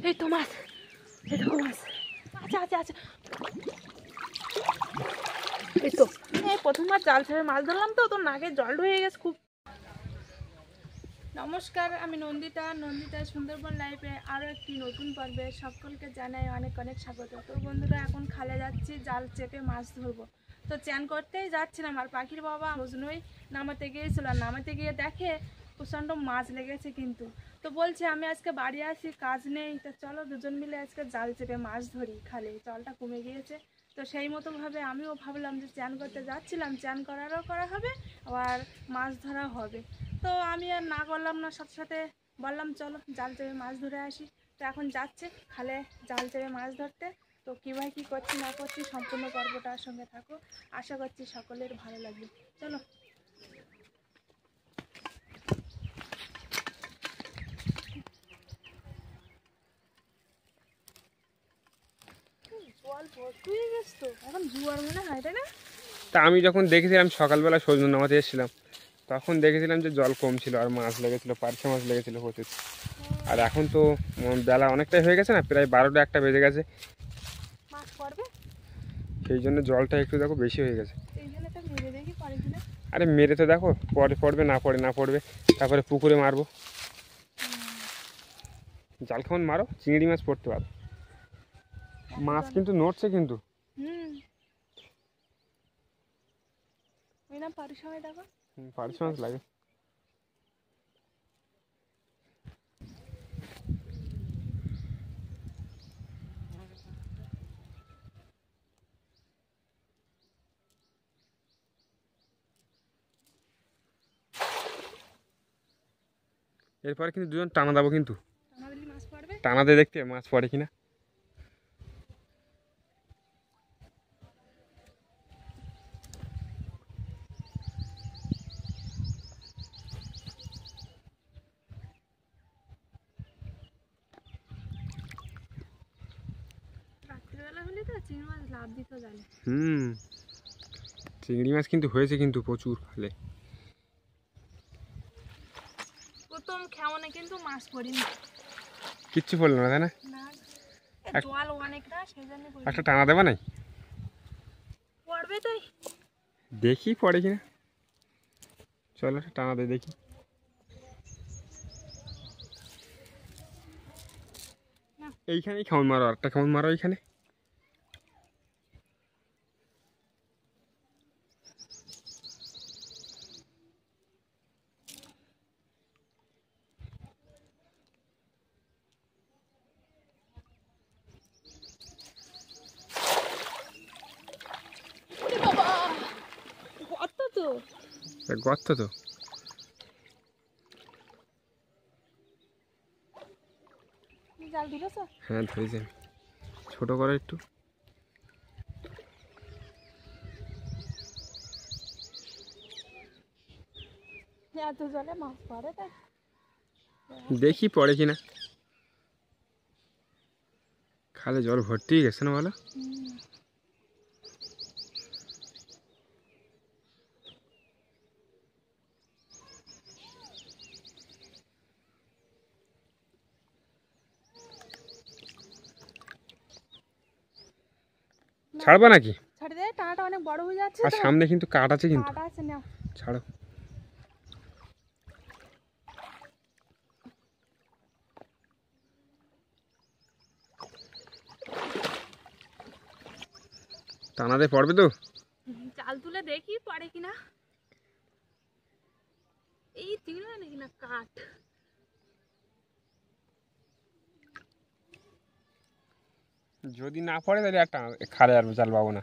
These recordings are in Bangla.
এই তো মাছ, এই দেখো মাছ, আচ্ছা আচ্ছা আচ্ছা, এই তো এই প্রথমবার জাল ছেড়ে মাছ ধরলাম তো, তোর নাকে জল ঢুকে গেছে খুব। নমস্কার, আমি নন্দিতা সুন্দরবন লাইফে আরও একটি নতুন পর্বে সকলকে জানাই অনেক অনেক স্বাগত। তো বন্ধুরা, এখন খালে যাচ্ছি জাল চেপে মাছ ধরবো। তো চ্যান করতেই যাচ্ছিলাম, আর পাখির বাবা রোজনই নামাতে গিয়েছিল, আর নামাতে গিয়ে দেখে প্রচণ্ড মাছ লেগেছে কিন্তু। তো বলছে আমি আজকে বাড়ি আসি, কাজ নেই, তো চলো দুজন মিলে আজকে জাল চেপে মাছ ধরি খালে, জলটা কমে গিয়েছে। তো সেই মতোভাবে আমিও ভাবলাম যে চ্যান করতে যাচ্ছিলাম, চ্যান করারও করা হবে আবার মাছ ধরা হবে। তো আমি আর না করলাম না, সাথে সাথে বললাম চলো জাল চেপে মাছ ধরে আসি। তো এখন যাচ্ছে খালে জাল চেপে মাছ ধরতে। তো কীভাবে কী করছি না করছি সম্পূর্ণ পর্বটার সঙ্গে থাকো, আশা করছি সকলের ভালো লাগবে। চলো। জল ভর্তি হয়ে গেছে তো, এখন জোয়ার মনে হয়, তাই না? তা আমি যখন দেখেছিলাম সকালবেলা সজনে নামাতে এসেছিলাম, তখন দেখেছিলাম যে জল কম ছিল আর মাছ লেগেছিলো, পার্শে মাছ লেগেছিলো প্রচুর। আর এখন তো বেলা অনেকটাই হয়ে গেছে না, প্রায় 12টা 1টা বেজে গেছে, মাছ পড়বে, সেই জন্য জলটা একটু দেখো বেশি হয়ে গেছে। এই জন্য তো মেরে দেখি পরে কিনা। আরে মেরে তো দেখো, পড়বে না পড়বে, তারপরে পুকুরে মারবো। জাল কেমন মারো, চিংড়ি মাছ পড়তে পারো। মাছ কিন্তু নড়ছে কিন্তু। ওই না পারির সময় দেখো, পার্শে মাছ লাগে। এরপরে কিন্তু দুজন টানা দেবো, কিন্তু টানা দিয়ে দেখতে মাছ পড়ে কিনা। রাত্রিবেলা হলে তো চিংড়ি মাছ লাভ দিত জালে। চিংড়ি মাছ কিন্তু হয়েছে কিন্তু প্রচুর খালে। প্রথম খেমনে কিন্তু মাছ পড়িনি, কিচ্ছু পড়লো না, তাই না? জল অনেক না, সেই জন্য একটা টানা দেবা নাই, পড়বে তাই দেখি পড়ে কিনা। চলো টানা দিয়ে দেখি। এইখানেই কেমন মারো, আরেকটা কেমন মারো এইখানে। গর্ত তো, জাল ধরেছ? হ্যাঁ ধরেছি, ছোট করো একটু। এত জলে মাছ পড়ে তাই দেখি পড়ে কিনা। খালে জল ভর্তি হয়ে গেছে না, বলো? ছাড়বা নাকি? ছাড়ে দে, টানাটা অনেক বড় হয়ে যাচ্ছে। আর সামনে কিন্তু কাট আছে, কিন্তু কাট আছে না, ছাড়ো। টানাতে পড়বে তো, জাল তুলে দেখি পড়ে কিনা। এই চিংড়ি নাকি না কাঠ, যদি না পড়ে তাহলে আর খালে আর জাল পাবো না।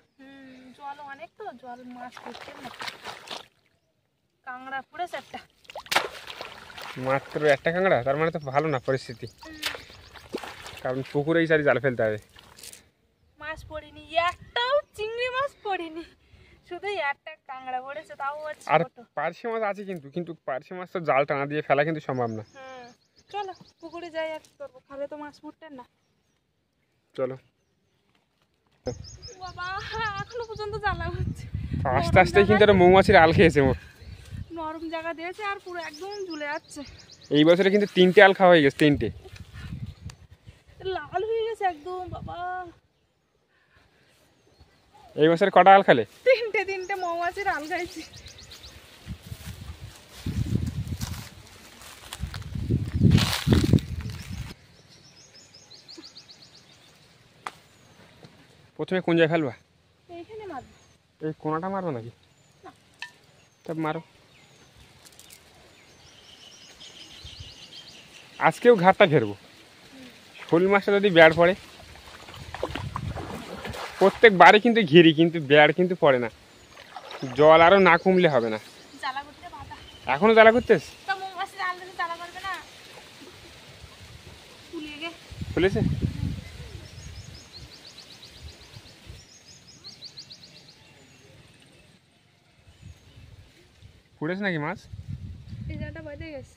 জল অনেক তো, জল মাছ পড়ছে না। কাঁকড়া পড়েছে একটা, মাত্র একটা কাঁকড়া, তার মানে তো ভালো না পরিস্থিতি, কারণ পুকুরেই সারি জাল ফেলতে হবে। মাছ পড়িনি, একটাও চিংড়ি মাছ পড়িনি, শুধু একটা কাঁকড়া পড়েছে, তাও আর পার্শে মাছ আছে কিন্তু, পার্শে মাছ তো জাল টানা দিয়ে ফেলা কিন্তু সম্ভব না। চলো পুকুরে যাই আর কি করবো, খালে তো মাছ পড়তেন না। চলো। বাবা এখনো পর্যন্ত জ্বালা হচ্ছে, আস্তে আস্তে কিন্তু একটা মৌমাছির আল খেয়েছে। নরম জায়গা দিয়েছে আর পুরো একদম ঝুলে যাচ্ছে। এই বছরে কিন্তু 3টে আল খাওয়া হয়ে গেছে, 3টে। গেছে একদম বাবা। এই বছর কটা আল খালে? তিনটে মৌমাছির আল খাইছি। প্রথমে কোন জায়গায় ফেলবা? এইখানে মারবো। এই কোনাটা মারবো নাকি? তবে মারো। আজকেও ঘাটটা ঘেরবো। শোল মাছটা যদি ব্যাড় পড়ে, প্রত্যেক বারে কিন্তু ঘিরি, কিন্তু ব্যাড় কিন্তু পড়ে না। জল আরো না কমলে হবে না। জ্বালা করতে বাধা। এখনো জ্বালা করতেছ? তা মৌমাছি জাল দিলে জ্বালা করবে না? ফুলিয়ে গে। খুলেছে? ফুটেছে নাকি মাছ? এই জালটা বেঁধে গেছে।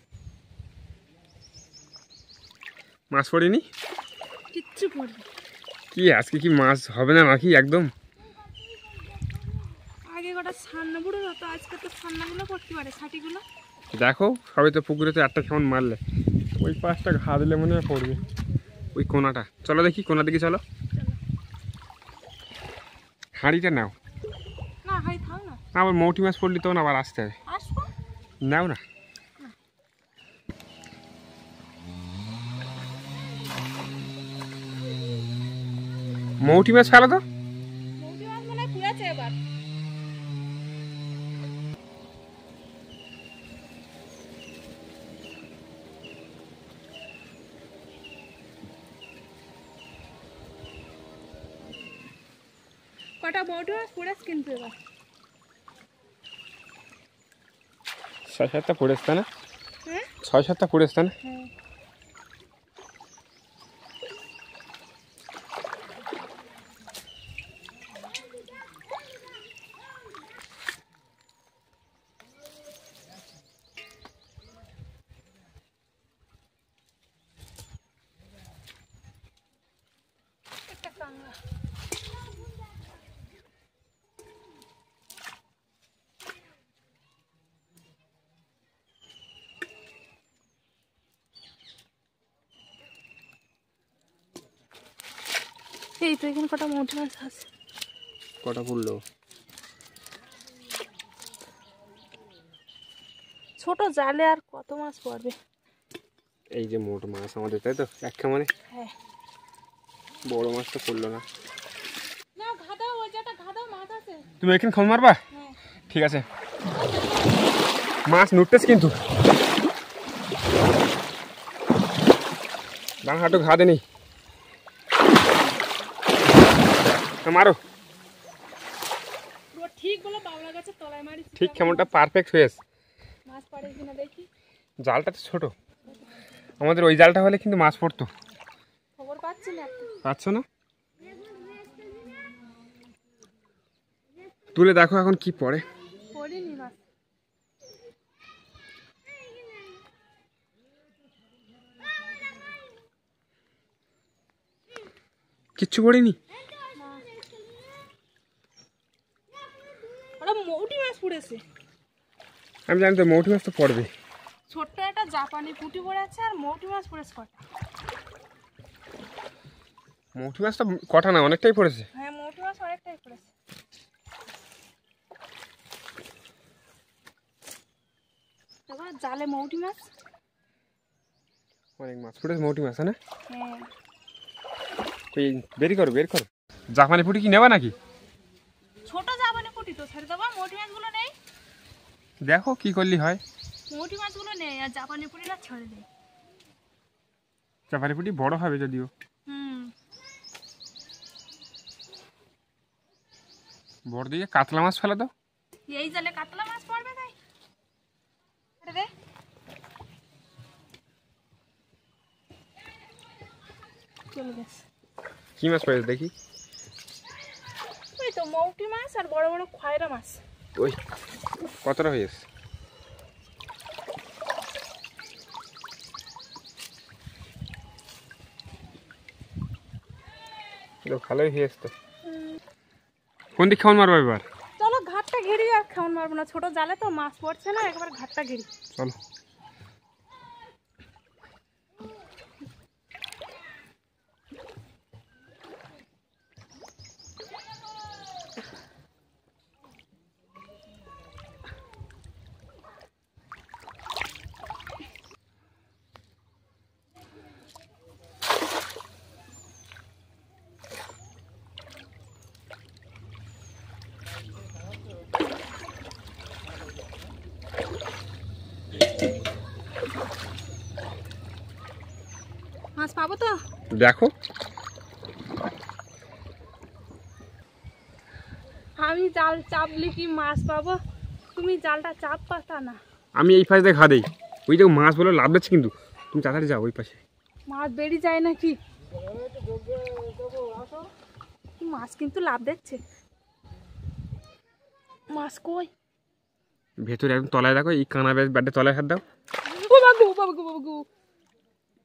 মাছ পড়েনি? কিচ্ছু পড়বে। কি আজকে কি মাছ হবে না নাকি একদম? আগে কটা ছান্না বুড়ো হতো, আজকে তো ছান্নাগুলো পড়তে পারে, ছাটিগুলো। দেখো সবাই তো পুকুরে তো একটা কেমন মারলে, ওই পাঁচটা ঘা দিলে মনে হয় পড়বে। ওই কোনাটা চলো দেখি, কোনা দিকে চলো। হাঁড়িটা নাও না হাই থাও না। না, আবার মৌটি মাছ পড়লি তখন আবার আসতে হবে। আসবো। নাও না। মৌটি মাছ ফেলো তো। মৌটি মাছ মনে হয় পুড়েছে এবার। কটা মৌটি মাছ পুড়েছে কিন্তু এবার। 6-7টা পড়েছে না? হ্যাঁ 6-7টা পড়েছে না? হ্যাঁ। একটা কাঁংড়া। এই তো এখানে কটা মৌটি মাছ আছে। কটা পড়লো? ছোট জালে আর কত মাছ পড়বে। এই যে মোট মাছ আমাদের, তাই তো এক কেমনে? হ্যাঁ বড় মাছ তো পড়লো না। না গাদা, ওই যেটা গাদা মাছ আছে। তুমি এখানে খন মারবা? হ্যাঁ ঠিক আছে। মাছ নুটতেছ কিন্তু, ডান হাঁটু ঘা দেনি। মারো। পুরো ঠিক বলে বাবলা গাছের তলায় মারি। ঠিক কেমনটা পারফেক্ট হয়েছে। মাছ পড়ে কিনা দেখি। জালটা তো ছোট, আমাদের ওই জালটা হলে কিন্তু মাছ পড়তো। খবর পাচ্ছি না একটা। পাচ্ছ না? তুলে দেখো এখন কি পড়ে। পড়িনি মাছ। কিচ্ছু পড়েনি। ওটা মৌটি মাছ পড়েছে। আমি জানি তো মৌটি মাছ তো পড়বে। ছোট্ট একটা জাপানি পুঁটি পড়ে আছে আর মৌটি মাছ পড়েছে কটা। মৌটি মাছ তো কটা না, অনেকটাই পড়েছে। হ্যাঁ মৌটি মাছ অনেকটাই পড়েছে। তারপর জালে মৌটি মাছ। অনেক মাছ পড়েছে মৌটি মাছ, না? হ্যাঁ এই বের করো বের করো। জাপানি পুঁটি কি নেবা নাকি? ছোট জাপানি পুঁটি তো ছেড়ে দেবো, মৌটি মাছগুলো নেই। দেখো কি করলি হয়। মৌটি মাছগুলো নেই আর জাপানি পুঁটিটা ছেড়ে দেয়। জাপানি পুঁটি বড় হবে যদিও। হুম বড় দিকে কাতলা মাছ ফেলে দাও। এই জালে কাতলা মাছ পড়বে তাই। এটা দে। চলে গেছে। কি মাছ পড়েছে দেখি। ওই তো মৌটি মাছ আর বড় বড় খয়রা মাছ। ওই কতটা হয়েছে? ভালোই হয়েছে তো। কোন দিক খাওয়ান মারবো এবার? চলো ঘাটটা ঘিরি, আর খাওয়ান মারবো না, ছোট জালে তো মাছ পড়ছে না, একবার ঘাটটা ঘিরি। চলো। পাবো তো? দেখো আমি জাল চাপলে কি মাছ পাবো? তুমি জালটা চাপবা তা না। আমি এই পাশে ঘা দেই, ওই যে মাছ বলে লাভ দিচ্ছে, কিন্তু তুমি তাড়াতাড়ি যাও ওই পাশে। মাছ বেরিয়ে যায় নাকি? মাছ কিন্তু লাভ দিচ্ছে। মাছ কই? ভেতরে একদম তলায় দেখো, এই কানা ব্যাটে তলায় হাত দাও। ও বাবু বাবু বাবু,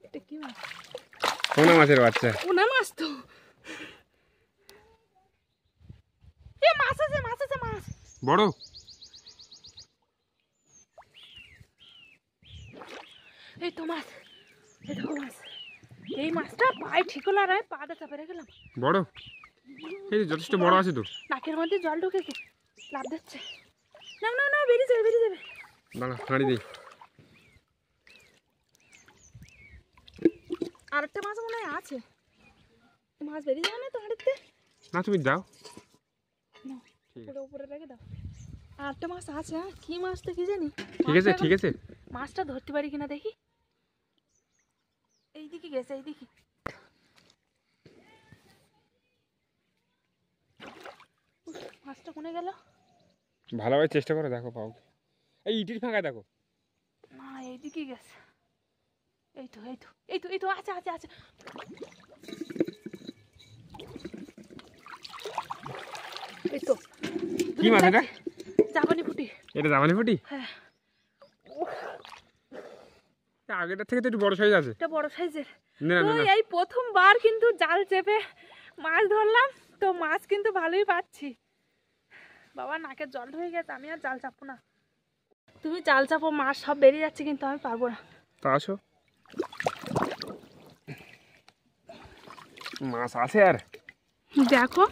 এটা কি মাছ? কোনা মাছের বাচ্চা। ওনা মাছ তো। এ মাছ আছে, মাছ আছে, মাছ বড়। এই তো মাছ, এই দেখো মাছ। এই মাছটা পায়ে ঠিক হলো আর আমি পাটা চাপে রেখেলাম। বড়, এই যে যথেষ্ট বড় আছে তো। নাকের মধ্যে জল ঢুকে লাভ দিচ্ছে। না না না, বেরিয়ে যাবে, বেরিয়ে যাবে। দাঁড়া হাঁড়ি দিই। আরেকটা মাছ মনে হয় আছে। মাছ বেরিয়ে যাবে না তো হাঁড়িতে? না তুমি যাও, না, পুরো উপরে রেখে দাও। আরেকটা মাছ আছে। হ্যাঁ, কি মাছটা কি জানি। ঠিক আছে ঠিক আছে। মাছটা ধরতে পারি কিনা দেখি। এইদিকে গেছে, এইদিকে। মাছটা কোনে গেল? ভালোভাবে চেষ্টা করো, দেখো পাও। এই ইটির ফাঁকা দেখো। না, এইদিকে গেছে। এই তো এই তো এই তো এই তো, আছে আছে আছে। এই তো। কি মাছ এটা? জাপানি পুঁটি। এটা জাপানি পুঁটি? হ্যাঁ, আগেটার থেকে তো একটু বড় সাইজ আছে। এটা বড় সাইজের। না না তো না, এই প্রথমবার কিন্তু জাল চেপে মাছ ধরলাম, তো মাছ কিন্তু ভালোই পাচ্ছি। বাবা নাকের জল হয়ে গেছে, আমি আর জাল চাপবো না। তুমি জাল চাপো, মাছ সব বেরিয়ে যাচ্ছে, কিন্তু আমি পারবো না। তা আসো। মাছ আছে আর দেখো,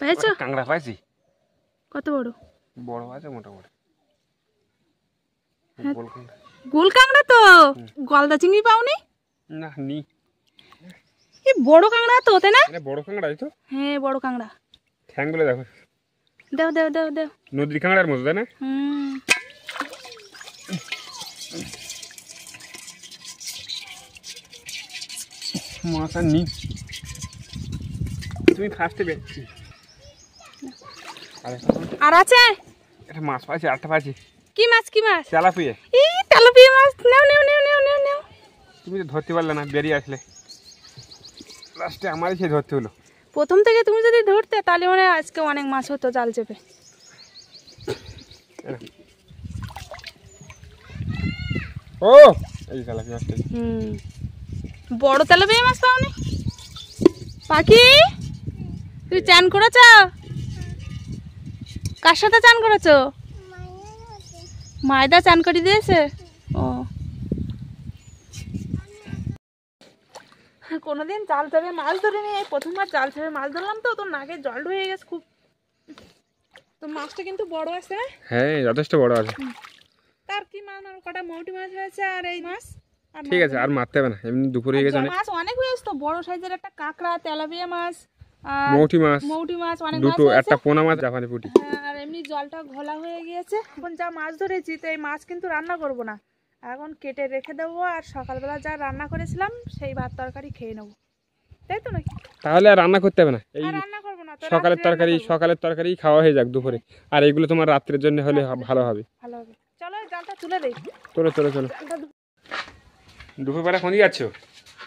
পেয়েছো? কাঁকড়া পাইছি। কত বড়? বড় আছে মোটামুটি। গোল কাঁকড়া। গোল কাঁকড়া তো। গলদা চিংড়ি পাওনি? না নি। এই বড় কাঁকড়া তো, তাই না? এটা বড় কাঁকড়াই তো। হ্যাঁ, বড় কাঁকড়া। ঠ্যাংগুলো দেখো, দেও দেও দেও দেও। নদীর কাঁকড়ার মতো, তাই না? মাছ আর নি, তুমি ফার্স্টে বেচছি। আর আছে? একটা মাছ পাইছি, আটটা পাইছি। কি মাছ? কি মাছ? তেলাপিয়া। এই তেলাপিয়া মাছ। নাও নাও নাও নাও নাও নাও। তুমি তো ধরতে পারলে না, বেরিয়ে আসলে। লাস্টে আমারই সে ধরতে হলো। প্রথম থেকে তুমি যদি ধরতে, তাহলে মনে হয় আজকে অনেক মাছ হতো জাল চেপে। ও এই তেলাপিয়া মাছটা। বড় তেলাপিয়া মাছ পাওনি? পাখি, তুমি চান করেছ? কার সাথে চান করেছ? মায়দা চান করে দিয়েছে। ও, কোনোদিন জাল চেপে মাছ ধরিনি, এই প্রথমবার জাল চেপে মাছ ধরলাম। তো তোর নাকে জল ঢুকে গেছে খুব। তো মাছটা কিন্তু বড় আছে। হ্যাঁ যথেষ্ট বড় আছে। তার কি মাছ? কটা মৌটি মাছ হয়েছে আর এই মাছ। ঠিক আছে, আর মারতে হবে না, এমনি দুপুরে হয়ে গেছে অনেক। মাছ অনেক হয়েছে তো, বড় সাইজের একটা কাঁকড়া, তেলাপিয়া মাছ, আর মৌটি মাছ, মৌটি মাছ অনেক মাছ দুটো, হয়েছে। একটা পোনা মাছ, জাপানি পুঁটি। আর এমনি জলটা ঘোলা হয়ে গিয়েছে। এখন যা মাছ ধরেছি, তো এই মাছ কিন্তু রান্না করব না, এখন কেটে রেখে দেবো। আর সকালবেলা যা রান্না করেছিলাম সেই ভাত তরকারি খেয়ে নেবো, তাই তো নাকি? তাহলে আর রান্না করতে হবে না, এই আর রান্না করবো না তো, সকালের তরকারি খাওয়া হয়ে যাক দুপুরে। আর এইগুলো তোমার রাত্রের জন্য হলে ভালো হবে। ভালো হবে। চলো জালটা তুলে দেই। চলো চলো চলো। দুপুরবেলা কোন দিকে যাচ্ছ?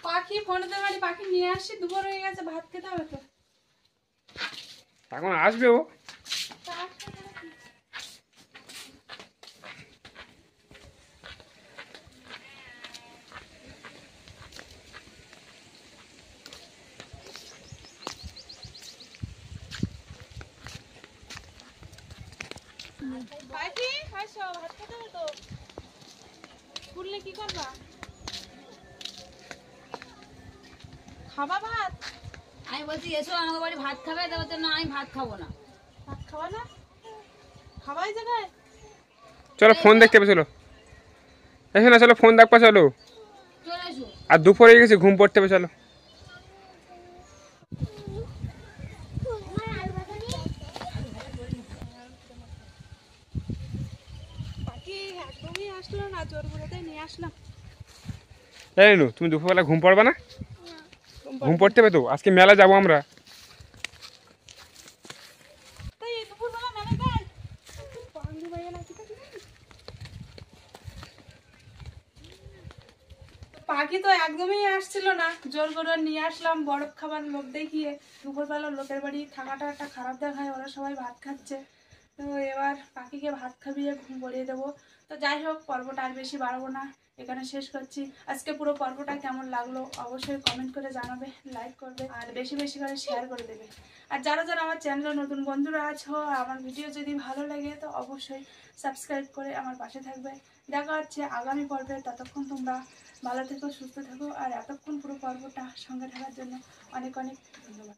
পাখি ফোন দিতে পারি, পাখি নিয়ে আসি। দুপুর হয়ে গেছে, ভাত খেতে হবে তো। এখন আসবে ও। পাখি আসো, ভাত খেতে হবে তো। খুললে কি করবা? খাবা ভাত? আমি বলছি এসো আমাকে বাড়ি ভাত খাবে, তা বলছে না আমি ভাত খাবো না। ভাত খাওয়া না? খাওয়াই জায়গায়? চলো ফোন দেখতে হবে, চলো এসো না, চলো ফোন দেখবা, চলো। চলে এসো। আর দুপুর হয়ে গেছে, ঘুম পড়তে হবে, চলো। পাখি একদমই আসলো না, জোর করেতেই নিয়ে আসলাম। এই নু, তুমি দুপুরবেলা ঘুম পড়বা না? ঘুম পড়তে হবে তো, আজকে মেলা যাবো আমরা। তাই এই দুপুরবেলা মেলা যায়? বান্ধবী ভাইয়া নাকি তো পাখি তো একদমই আসছিল না, জোর করে নিয়ে আসলাম বরফ খাবার লোক দেখিয়ে। দুপুরবেলা লোকের বাড়ি থাকাটা একটা খারাপ দেখায়, ওরা সবাই ভাত খাচ্ছে। তো এবার পাখিকে ভাত খাবিয়ে ঘুম পড়িয়ে দেবো। তো যাই হোক, পর্বটা আর বেশি বাড়াবো না, এখানে শেষ করছি। আজকে পুরো পর্বটা কেমন লাগলো অবশ্যই কমেন্ট করে জানাবে, লাইক করবে আর বেশি বেশি করে শেয়ার করে দেবে। আর যারা যারা আমার চ্যানেলে নতুন বন্ধুরা আছো, আমার ভিডিও যদি ভালো লাগে তো অবশ্যই সাবস্ক্রাইব করে আমার পাশে থাকবে। দেখা হচ্ছে আগামী পর্বে, ততক্ষণ তোমরা ভালো থেকো, সুস্থ থেকো। আর এতক্ষণ পুরো পর্বটা সঙ্গে থাকার জন্য অনেক অনেক ধন্যবাদ।